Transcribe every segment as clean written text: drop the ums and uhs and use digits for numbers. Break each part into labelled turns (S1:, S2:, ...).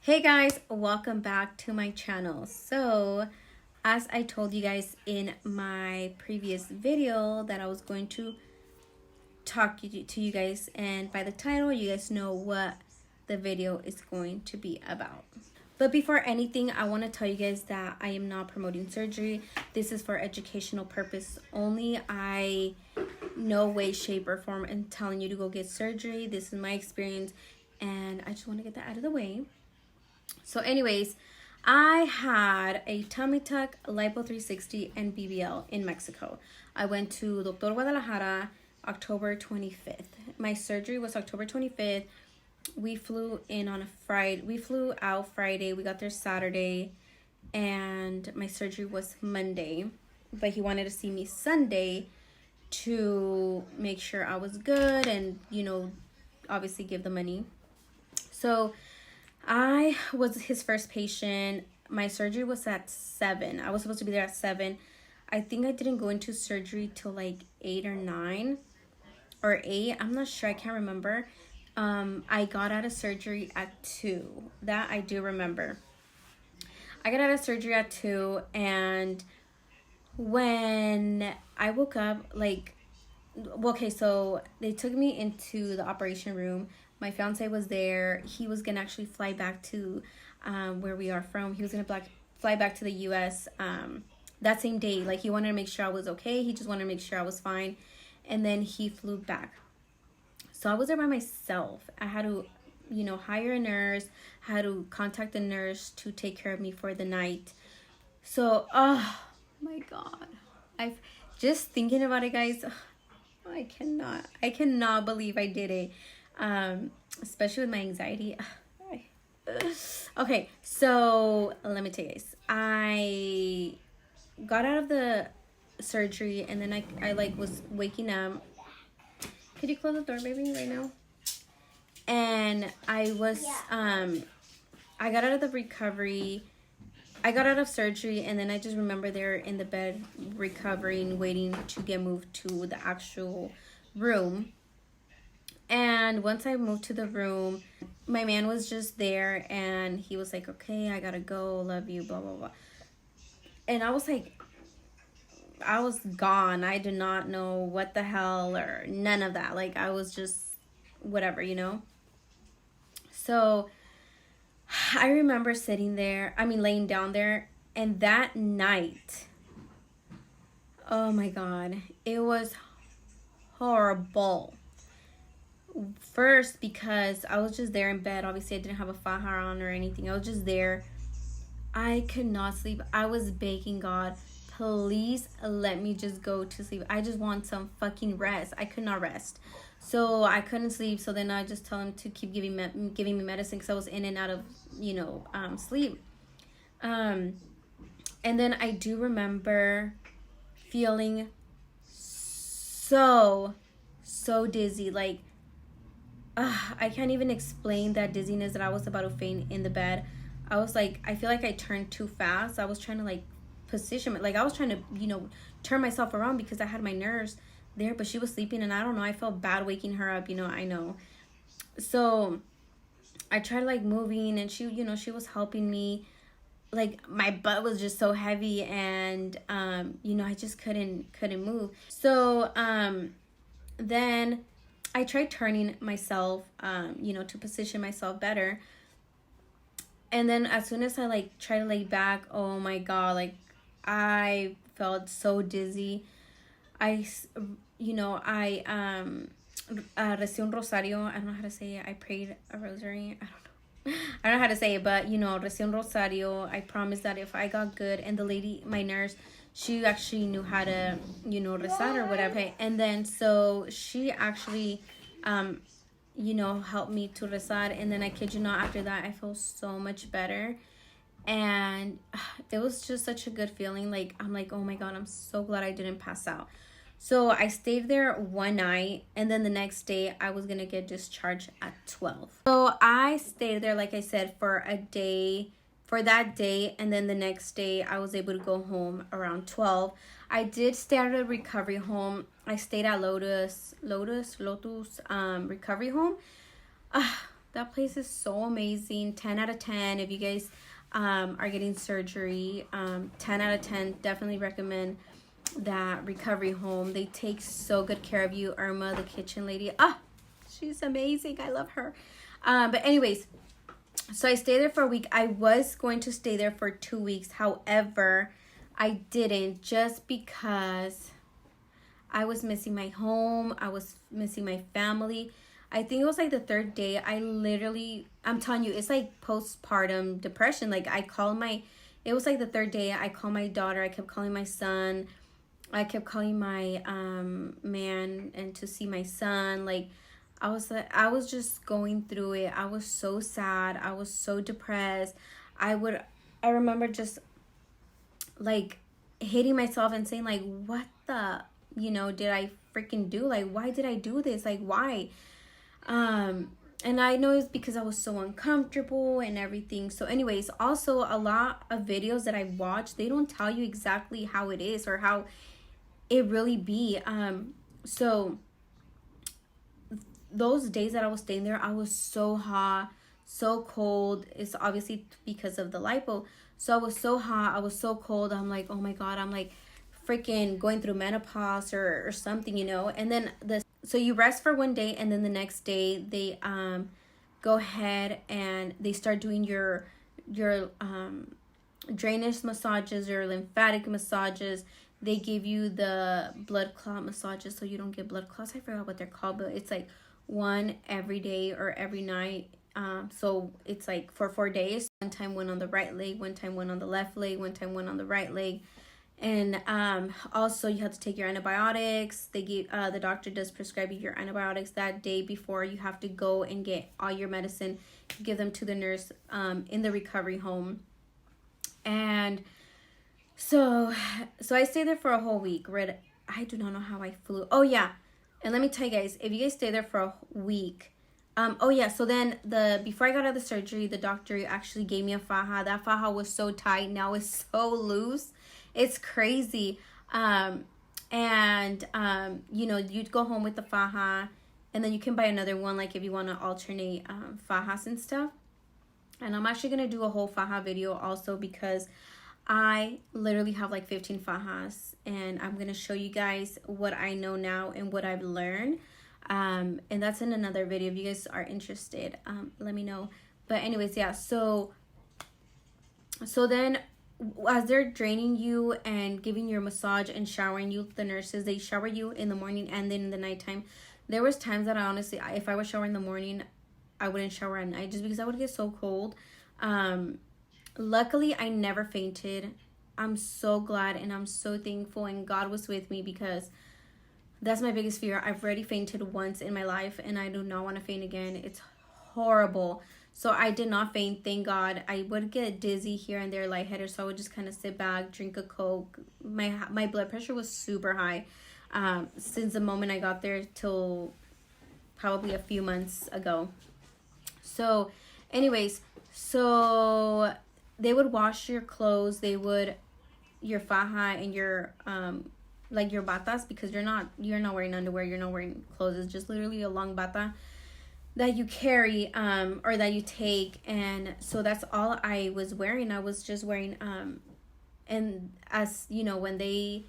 S1: Hey guys, welcome back to my channel. So as I told you guys in my previous video that I was going to talk to you guys, and by the title you guys know what the video is going to be about. But before anything, I want to tell you guys that I am not promoting surgery. This is for educational purpose only. I no way, shape, or form am telling you to go get surgery. This is my experience and I just want to get that out of the way. So anyways, I had a tummy tuck, lipo 360, and BBL in Mexico. I went to Dr. Guadalajara October 25th. My surgery was October 25th. We flew in on a Friday. We flew out Friday. We got there Saturday. And my surgery was Monday. But he wanted to see me Sunday to make sure I was good and, obviously give the money. So I was his first patient. My surgery was at 7. I was supposed to be there at 7. I think I didn't go into surgery till like 8 or 9 or 8. I'm not sure. I can't remember. I got out of surgery at 2. That I do remember. I got out of surgery at 2, and when I woke up, so they took me into the operation room. My fiance was there. He was gonna actually fly back to where we are from. He was gonna fly back to the U.S. That same day. Like, he wanted to make sure I was okay. He just wanted to make sure I was fine. And then he flew back. So I was there by myself. I had to, hire a nurse. I had to contact the nurse to take care of me for the night. So, oh my God. I've just thinking about it, guys. I cannot believe I did it. Especially with my anxiety. Okay, so let me tell you guys. I got out of the surgery, and then I was waking up. Could you close the door, baby, right now? And I was I got out of the recovery. I got out of surgery, and then I just remember there in the bed recovering, waiting to get moved to the actual room. And once I moved to the room, my man was just there, and he was like, okay, I gotta go, love you, blah, blah, blah. And I was like, I was gone. I did not know what the hell or none of that. Like, I was just whatever, So I remember laying down there, and that night, oh my God, it was horrible. First, because I was just there in bed. Obviously, I didn't have a faja on or anything. I was just there. I could not sleep. I was begging God, please let me just go to sleep. I just want some fucking rest. I could not rest. So I couldn't sleep. So then I just tell him to keep giving me medicine, because I was in and out of, sleep. And then I do remember feeling so dizzy. Like, I can't even explain that dizziness that I was about to faint in the bed. I was like, I feel like I turned too fast. I was trying to position, I was trying to, turn myself around because I had my nurse there, but she was sleeping, and I don't know, I felt bad waking her up, I know. So I tried moving, and she, she was helping me. My butt was just so heavy, and I just couldn't move. So then I tried turning myself, to position myself better. And then as soon as I tried to lay back, oh my God, I felt so dizzy. Recé un rosario. I don't know how to say it. I prayed a rosary. I don't know how to say it, but recé un rosario. I promised that if I got good, and the lady, my nurse, she actually knew how to, rezar or whatever. And then so she actually, helped me to rezar. And then I kid you not, after that, I felt so much better. And it was just such a good feeling. I'm like, oh my God, I'm so glad I didn't pass out. So I stayed there one night, and then the next day I was going to get discharged at 12. So I stayed there, like I said, for that day. And then the next day I was able to go home around 12. I did stay at a recovery home. I stayed at Lotus Recovery Home. That place is so amazing. 10 out of 10. If you guys are getting surgery, 10 out of 10. Definitely recommend that recovery home. They take so good care of you. Irma, the kitchen lady, she's amazing. I love her. But anyways, so I stayed there for a week. I was going to stay there for 2 weeks. However, I didn't, just because I was missing my home. I was missing my family. I think it was like the third day. I'm telling you, it's like postpartum depression. Like it was like the third day. I called my daughter. I kept calling my son. I kept calling my man and to see my son. Like, I was just going through it. I was so sad. I was so depressed. I remember just like hating myself and saying like, what the, did I freaking do? Like, why did I do this? Like, why? And I know it's because I was so uncomfortable and everything. So anyways, also a lot of videos that I watch, they don't tell you exactly how it is or how it really be. So those days that I was staying there, I was so hot, so cold. It's obviously because of the lipo. So I was so hot, I was so cold. I'm like, oh my God, I'm like freaking going through menopause or something, And then so you rest for one day, and then the next day they go ahead and they start doing your drainage massages or lymphatic massages. They give you the blood clot massages so you don't get blood clots. I forgot what they're called, but it's like one every day or every night. So it's like for 4 days. One time one on the right leg, one time one on the left leg, one time one on the right leg. And also you have to take your antibiotics. They give the doctor does prescribe you your antibiotics that day before. You have to go and get all your medicine, give them to the nurse in the recovery home. And so I stayed there for a whole week. I do not know how I flew. Oh yeah, and let me tell you guys, if you guys stay there for a week, so then before I got out of the surgery, the doctor actually gave me a faja. That faja was so tight. Now it's so loose. It's crazy. You'd go home with the faja, and then you can buy another one, like if you want to alternate fajas and stuff. And I'm actually going to do a whole faja video also, because I literally have like 15 fajas, and I'm going to show you guys what I know now and what I've learned. And that's in another video. If you guys are interested, let me know. But anyways, yeah. So then as they're draining you and giving you a massage and showering you, the nurses, they shower you in the morning and then in the nighttime. There was times that I honestly, if I was showering in the morning, I wouldn't shower at night just because I would get so cold. Luckily, I never fainted. I'm so glad and I'm so thankful, and God was with me, because that's my biggest fear. I've already fainted once in my life, and I do not want to faint again. It's horrible. So I did not faint, thank God. I would get dizzy here and there, lightheaded, so I would just kind of sit back, drink a Coke. My blood pressure was super high since the moment I got there till probably a few months ago. So anyways, so they would wash your clothes. They would your faja and your like your batas, because you're not wearing underwear, you're not wearing clothes. It's just literally a long bata that you carry or that you take. And so that's all I was wearing. I was just wearing and as you know, when they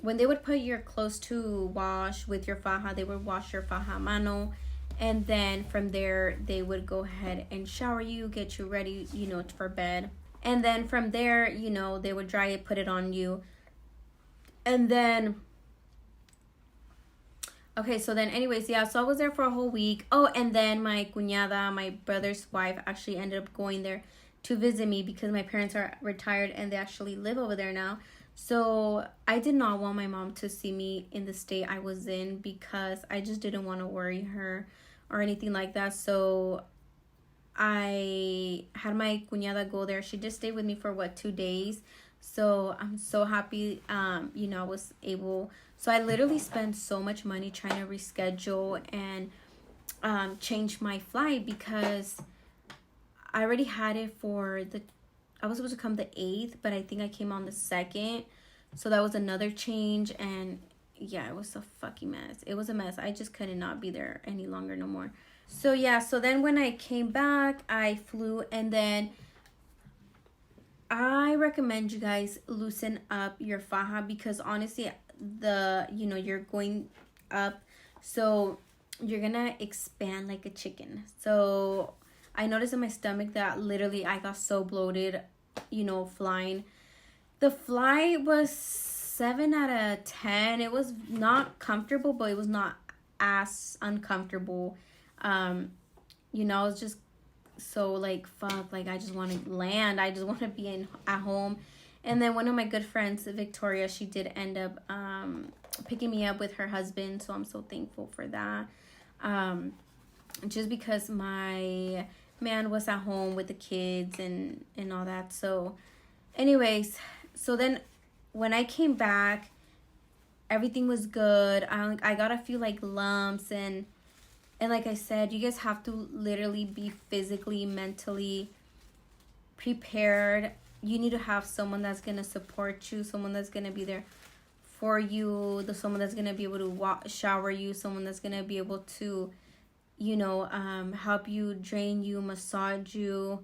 S1: would put your clothes to wash with your faja, they would wash your faja a mano, and then from there they would go ahead and shower you, get you ready, for bed. And then from there, they would dry it, put it on you. And then okay, so then anyways, yeah, so I was there for a whole week. Oh, and then my cuñada, my brother's wife, actually ended up going there to visit me, because my parents are retired and they actually live over there now. So I did not want my mom to see me in the state I was in, because I just didn't want to worry her or anything like that. So I had my cuñada go there. She just stayed with me for 2 days. So I'm so happy, I was able. So I literally spent so much money trying to reschedule and change my flight, because I already had it I was supposed to come the 8th, but I think I came on the 2nd. So that was another change, and yeah, it was a fucking mess. It was a mess. I just could not be there any longer no more. So yeah, so then when I came back, I flew, and then I recommend you guys loosen up your faja, because honestly, you're going up, so you're gonna expand like a chicken. So I noticed in my stomach that literally I got so bloated, flying. The flight was 7 out of 10. It was not comfortable, but it was not as uncomfortable. I was just so like, fuck, like I just want to land. I just want to be at home. And then one of my good friends, Victoria, she did end up picking me up with her husband, so I'm so thankful for that. Just because my man was at home with the kids and all that. So anyways, so then when I came back, everything was good. I got a few like lumps, and like I said, you guys have to literally be physically, mentally prepared. You need to have someone that's going to support you, someone that's going to be there for you, someone that's going to be able to shower you, someone that's going to be able to, help you, drain you, massage you.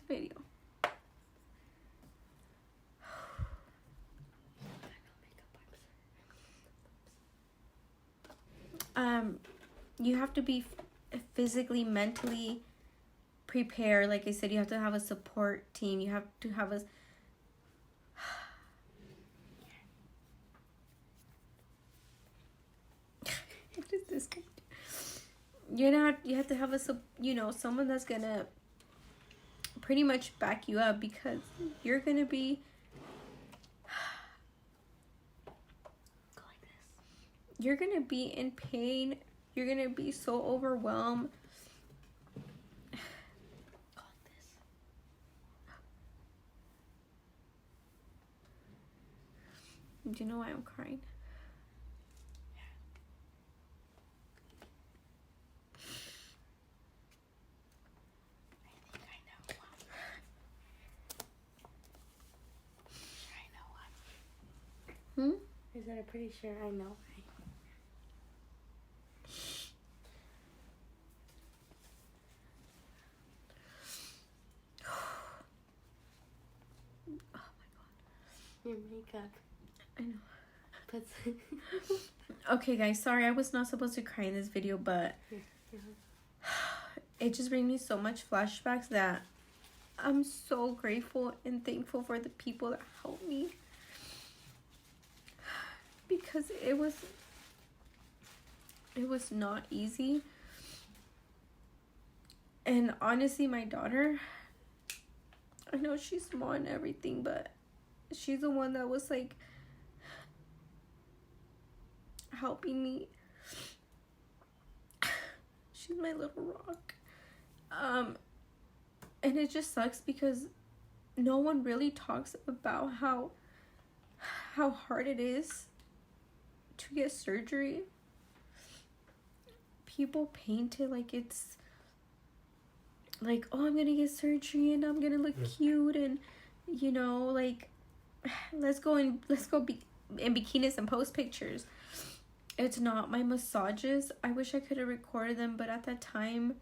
S1: Video. You have to be physically, mentally prepared. Like I said, you have to have a support team. You have to have a what is this? You have to have someone that's gonna pretty much back you up, because you're gonna be you're gonna be in pain. You're gonna be so overwhelmed. Do you know why I'm crying?
S2: Is that I'm pretty sure I know.
S1: Oh my
S2: god. Your makeup.
S1: I know. Okay guys, sorry, I was not supposed to cry in this video, but it just brings me so much flashbacks that I'm so grateful and thankful for the people that helped me, because it was not easy. And honestly, my daughter, I know she's small and everything, but she's the one that was like helping me. She's my little rock. And it just sucks because no one really talks about how hard it is to get surgery. People paint it like it's like, oh, I'm gonna get surgery and I'm gonna look cute, and like let's go in bikinis and post pictures. It's not. My massages, I wish I could have recorded them, but at that time,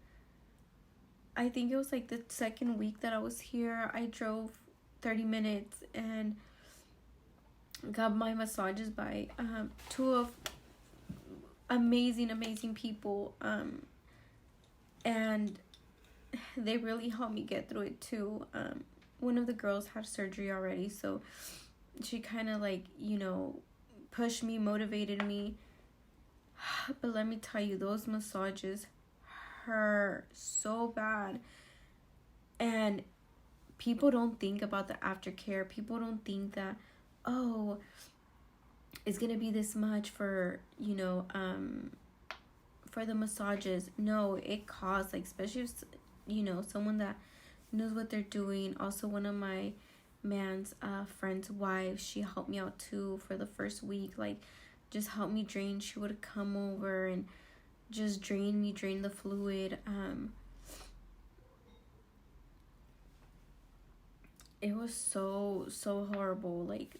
S1: I think it was like the second week that I was here, I drove 30 minutes and got my massages by two of amazing people, and they really helped me get through it too. One of the girls had surgery already, so she kind of like pushed me, motivated me. But let me tell you, those massages hurt so bad, and people don't think about the aftercare. People don't think that, oh, it's gonna be this much for for the massages. No, it costs, like, especially if someone that knows what they're doing. Also, one of my man's friend's wife. She helped me out too for the first week. Like, just helped me drain. She would come over and just drain the fluid. It was so horrible. Like,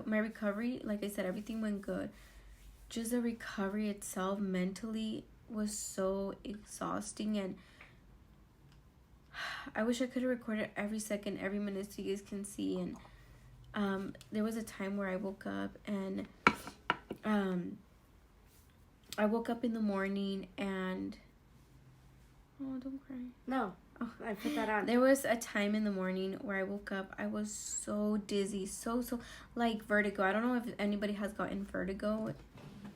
S1: my recovery, like I said, everything went good. Just the recovery itself mentally was so exhausting, and I wish I could have recorded every second, every minute, so you guys can see. And there was a time where I woke up, and I woke up in the morning, and oh, don't cry.
S2: No. Oh, I put that on.
S1: There was a time in the morning where I woke up. I was so dizzy, so like vertigo. I don't know if anybody has gotten vertigo.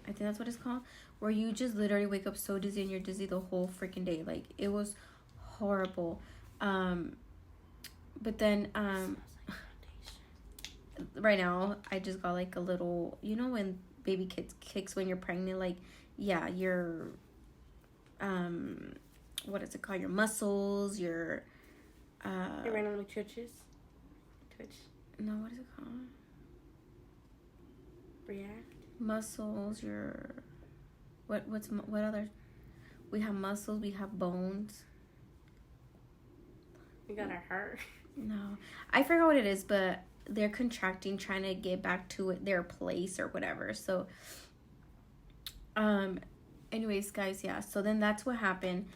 S1: I think that's what it's called. Where you just literally wake up so dizzy and you're dizzy the whole freaking day. Like, it was horrible. But then right now I just got like a little, you know, when baby kicks when you're pregnant, like, yeah, your what is it called, your muscles, your
S2: It randomly twitch.
S1: No, what is it called?
S2: React.
S1: Muscles, your what other? We have muscles, we have bones.
S2: We got our heart.
S1: No, I forgot what it is, but they're contracting, trying to get back to their place or whatever. So, anyways, guys, yeah. So then that's what happened.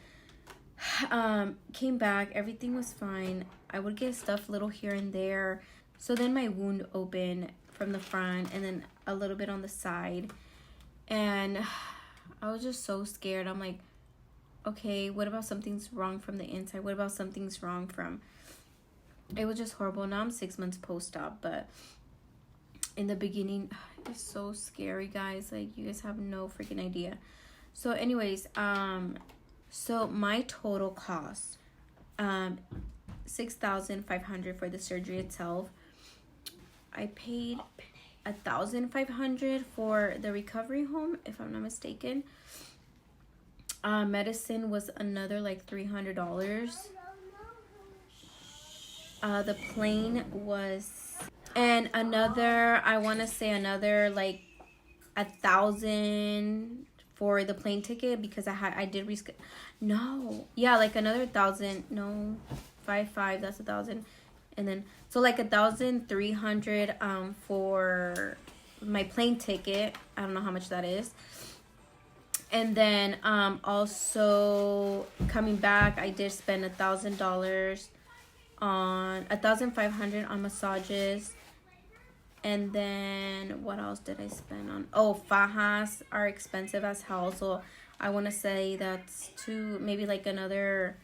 S1: Came back, everything was fine. I would get stuff little here and there. So then my wound opened from the front and then a little bit on the side. And I was just so scared. I'm like, okay, what about something's wrong from the inside? What about something's wrong from... It was just horrible. Now I'm 6 months post-op, but in the beginning, it was so scary, guys. Like, you guys have no freaking idea. So anyways, so my total cost, $6,500 for the surgery itself. I paid $1,500 for the recovery home, if I'm not mistaken. Medicine was another like $300. The plane was, and another, I want to say another like $1,000 for the plane ticket, because I did reschedule. No, yeah, like another $1,000. No, 5 that's $1,000, and then so like $1,300 for my plane ticket. I don't know how much that is. And then also coming back, I did spend $1,000 on $1,500 on massages. And then what else did I spend on? Oh, fajas are expensive as hell. So I want to say that's maybe like another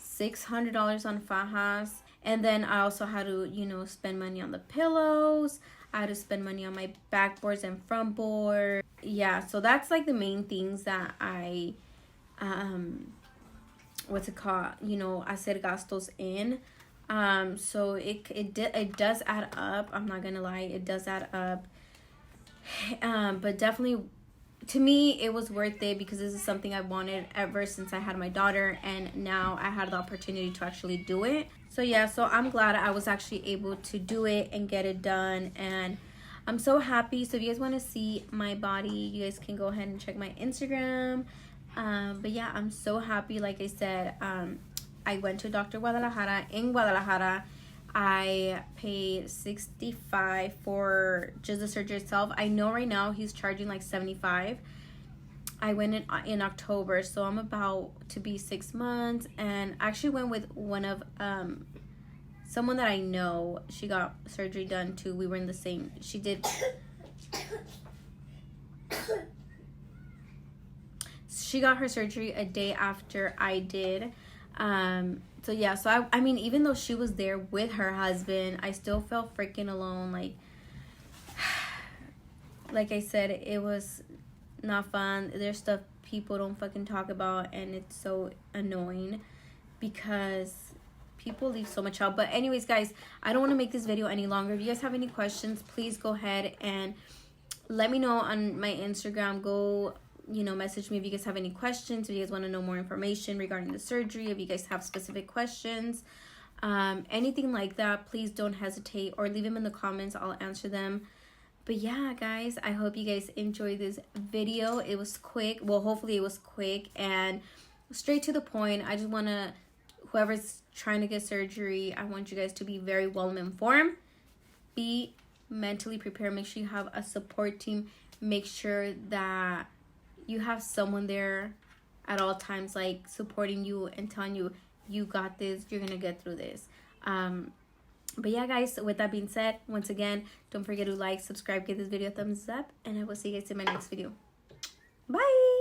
S1: $600 on fajas. And then I also had to, you know, spend money on the pillows. I had to spend money on my backboards and front board. Yeah, so that's like the main things that I, what's it called? You know, hacer gastos in. So it does add up. I'm not gonna lie, it does add up. But definitely, to me, it was worth it, because this is something I wanted ever since I had my daughter, and now I had the opportunity to actually do it. So yeah, so I'm glad I was actually able to do it and get it done, and I'm so happy. So if you guys want to see my body, you guys can go ahead and check my Instagram. But yeah, I'm so happy. Like I said, I went to Dr. Guadalajara in Guadalajara. I paid $65 for just the surgery itself. I know right now he's charging like $75. I went in October, so I'm about to be 6 months, and I actually went with one of someone that I know. She got surgery done too. We were in the same. She did. She got her surgery a day after I did. So yeah, so I mean, even though she was there with her husband, I still felt freaking alone. Like I said, it was not fun. There's stuff people don't fucking talk about, and it's so annoying because people leave so much out. But anyways, guys, I don't want to make this video any longer. If you guys have any questions, please go ahead and let me know on my Instagram. Go, you know, message me if you guys have any questions, if you guys want to know more information regarding the surgery, if you guys have specific questions. anything like that, please don't hesitate or leave them in the comments. I'll answer them. But yeah, guys, I hope you guys enjoyed this video. It was quick. Well, hopefully it was quick and straight to the point. I just want to, whoever's trying to get surgery, I want you guys to be very well informed. Be mentally prepared. Make sure you have a support team. Make sure that you have someone there at all times, like supporting you and telling you, you got this, you're gonna get through this. But yeah, guys, with that being said, once again, don't forget to like, subscribe, give this video a thumbs up, and I will see you guys in my next video. Bye.